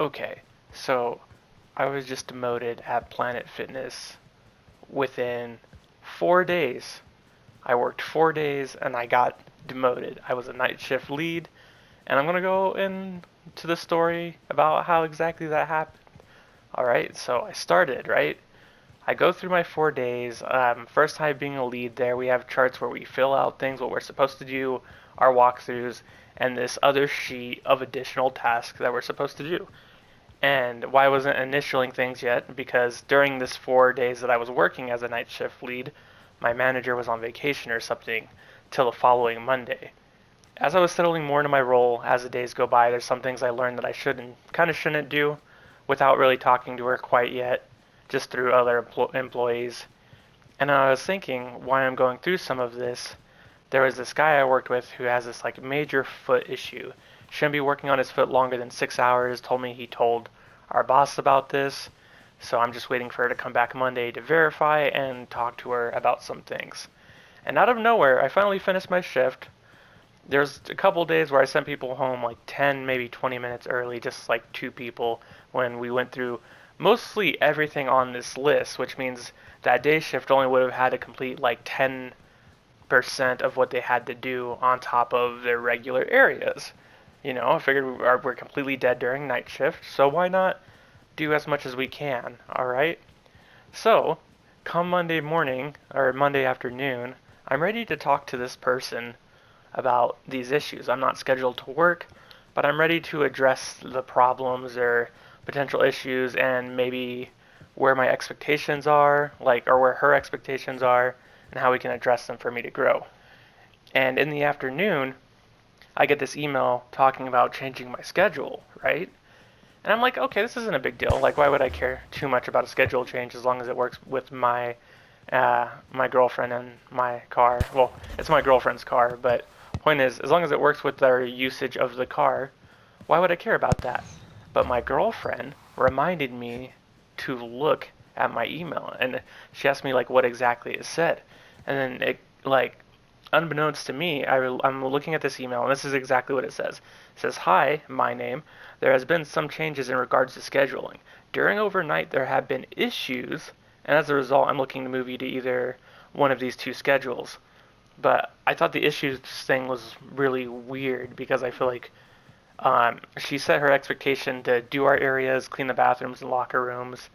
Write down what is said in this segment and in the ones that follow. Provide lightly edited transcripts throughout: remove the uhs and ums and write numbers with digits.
Okay, so I was just demoted at Planet Fitness within 4 days. I worked 4 days and I got demoted. I was a night shift lead, and I'm gonna go into the story about how exactly that happened. All right, so I started, right? I go through my 4 days. First time being a lead there, we have charts where we fill out things, what we're supposed to do, our walkthroughs, and this other sheet of additional tasks that we're supposed to do. And why I wasn't initialing things yet? Because during this 4 days that I was working as a night shift lead, my manager was on vacation or something till the following Monday. As I was settling more into my role as the days go by, there's some things I learned that I shouldn't do without really talking to her quite yet, just through other employees. And I was thinking, while I'm going through some of this, there was this guy I worked with who has this like major foot issue. Shouldn't be working on his foot longer than 6 hours. Told me he told our boss about this. So I'm just waiting for her to come back Monday to verify and talk to her about some things. And out of nowhere, I finally finished my shift. There's a couple days where I sent people home like 10, maybe 20 minutes early, just like two people, when we went through mostly everything on this list, which means that day shift only would have had to complete like 10% of what they had to do on top of their regular areas. I figured we're completely dead during night shift, so why not do as much as we can, alright? So, come Monday morning, or Monday afternoon, I'm ready to talk to this person about these issues. I'm not scheduled to work, but I'm ready to address the problems or potential issues and maybe where my expectations are, or where her expectations are, and how we can address them for me to grow. And in the afternoon, I get this email talking about changing my schedule, right? And I'm like, okay, this isn't a big deal. Like, why would I care too much about a schedule change as long as it works with my girlfriend and my car? Well, it's my girlfriend's car, but point is, as long as it works with their usage of the car, why would I care about that? But my girlfriend reminded me to look at my email, and she asked me like what exactly it said, and then it like unbeknownst to me, I'm looking at this email, and this is exactly what it says. It says, "Hi, my name. There has been some changes in regards to scheduling. During overnight, there have been issues, and as a result, I'm looking to move you to either one of these two schedules." But I thought the issues thing was really weird because I feel like she set her expectation to do our areas, clean the bathrooms and locker rooms,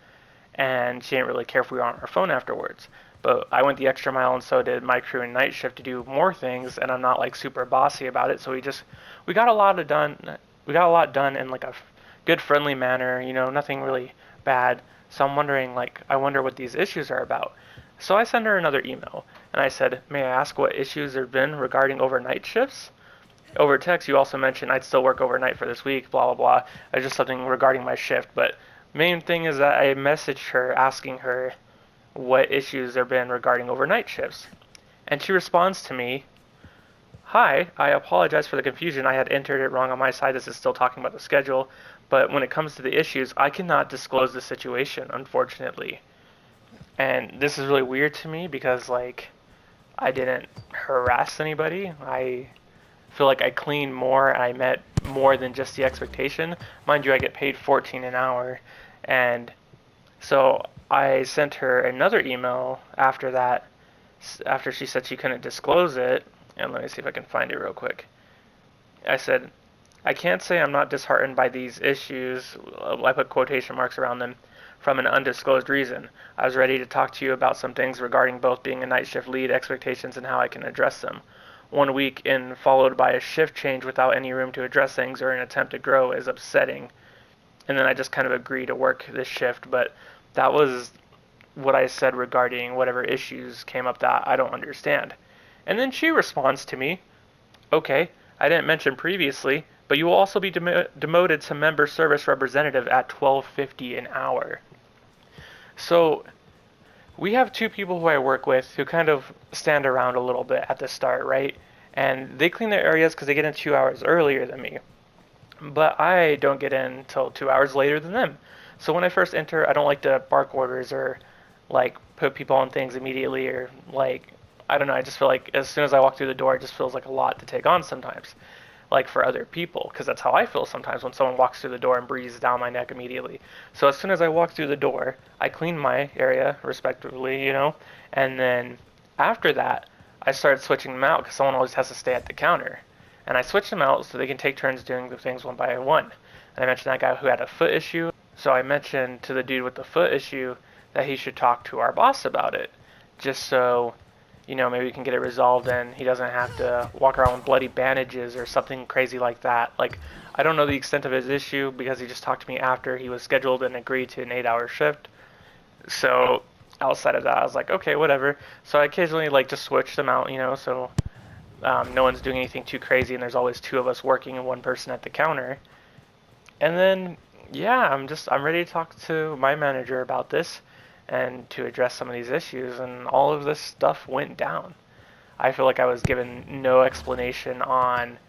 and she didn't really care if we were on our phone afterwards. But I went the extra mile, and so did my crew in night shift to do more things, and I'm not like super bossy about it. So we got a lot of done. We got a lot done in like a good, friendly manner. Nothing really bad. So I'm wondering, I wonder what these issues are about. So I sent her another email, and I said, "May I ask what issues there have been regarding overnight shifts?" Over text, you also mentioned I'd still work overnight for this week, blah, blah, blah. It's just something regarding my shift. But main thing is that I messaged her asking her what issues there have been regarding overnight shifts. And she responds to me, "Hi, I apologize for the confusion. I had entered it wrong on my side. This is still talking about the schedule. But when it comes to the issues, I cannot disclose the situation, unfortunately." And this is really weird to me because, I didn't harass anybody. I feel like I cleaned more and I met more than just the expectation. Mind you, I get paid 14 an hour. And so I sent her another email after that, after she said she couldn't disclose it. And let me see if I can find it real quick. I said, "I can't say I'm not disheartened by these issues." I put quotation marks around them. "From an undisclosed reason. I was ready to talk to you about some things regarding both being a night shift lead, expectations, and how I can address them. 1 week in followed by a shift change without any room to address things or an attempt to grow is upsetting." And then I just kind of agreed to work this shift, but that was what I said regarding whatever issues came up that I don't understand. And then she responds to me, "Okay, I didn't mention previously, but you will also be demoted to member service representative at 12.50 an hour." So we have two people who I work with who kind of stand around a little bit at the start, right? And they clean their areas because they get in 2 hours earlier than me. But I don't get in until 2 hours later than them. So when I first enter, I don't like to bark orders or put people on things immediately or I don't know. I just feel like as soon as I walk through the door, it just feels like a lot to take on sometimes. like for other people, because that's how I feel sometimes when someone walks through the door and breathes down my neck immediately. So as soon as I walk through the door, I clean my area respectively, and then after that, I started switching them out because someone always has to stay at the counter. And I switched them out so they can take turns doing the things one by one. And I mentioned that guy who had a foot issue. So I mentioned to the dude with the foot issue that he should talk to our boss about it, just so maybe we can get it resolved and he doesn't have to walk around with bloody bandages or something crazy like that. Like, I don't know the extent of his issue because he just talked to me after he was scheduled and agreed to an 8-hour shift. So outside of that, I was like, okay, whatever. So I occasionally like just switch them out, so no one's doing anything too crazy and there's always two of us working and one person at the counter. And then, yeah, I'm ready to talk to my manager about this and to address some of these issues. And all of this stuff went down. I feel like I was given no explanation on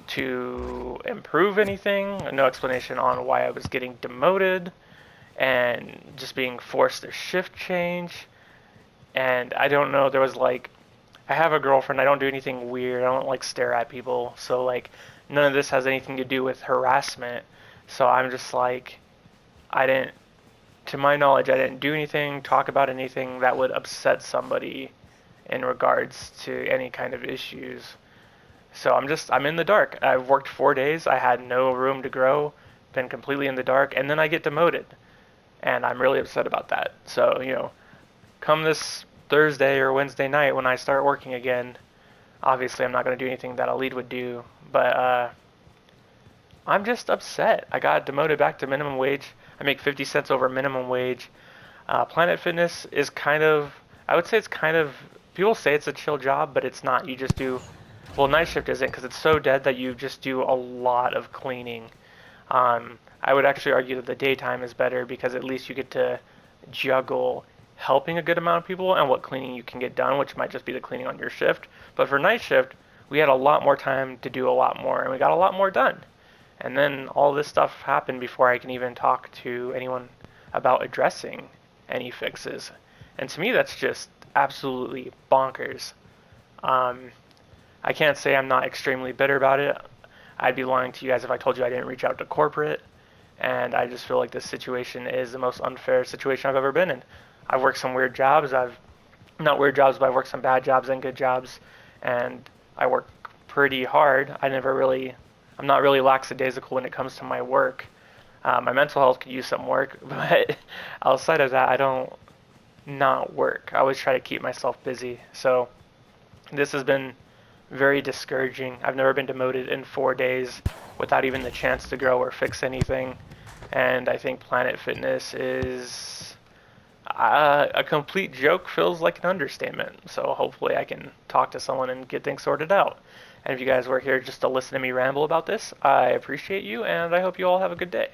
to improve anything, no explanation on why I was getting demoted, and just being forced to shift change. And I don't know, there was like, I have a girlfriend, I don't do anything weird, I don't like stare at people, so like, none of this has anything to do with harassment. So I'm just like, to my knowledge, I didn't do anything, talk about anything that would upset somebody in regards to any kind of issues. So I'm in the dark. I've worked 4 days. I had no room to grow, been completely in the dark, and then I get demoted. And I'm really upset about that. So, come this Thursday or Wednesday night when I start working again, obviously I'm not going to do anything that a lead would do, but I'm just upset. I got demoted back to minimum wage. I make 50 cents over minimum wage. Planet Fitness is I would say it's people say it's a chill job, but it's not. You just do, well, night shift isn't because it's so dead that you just do a lot of cleaning. I would actually argue that the daytime is better because at least you get to juggle helping a good amount of people and what cleaning you can get done, which might just be the cleaning on your shift. But for night shift, we had a lot more time to do a lot more, and we got a lot more done. And then all this stuff happened before I can even talk to anyone about addressing any fixes. And to me, that's just absolutely bonkers. I can't say I'm not extremely bitter about it. I'd be lying to you guys if I told you I didn't reach out to corporate. And I just feel like this situation is the most unfair situation I've ever been in. I've worked some weird jobs. Not weird jobs, but I've worked some bad jobs and good jobs. And I work pretty hard. I'm not really lackadaisical when it comes to my work. My mental health could use some work, but outside of that, I don't not work. I always try to keep myself busy. So this has been very discouraging. I've never been demoted in 4 days without even the chance to grow or fix anything. And I think Planet Fitness is a complete joke, feels like an understatement. So hopefully I can talk to someone and get things sorted out. And if you guys were here just to listen to me ramble about this, I appreciate you, and I hope you all have a good day.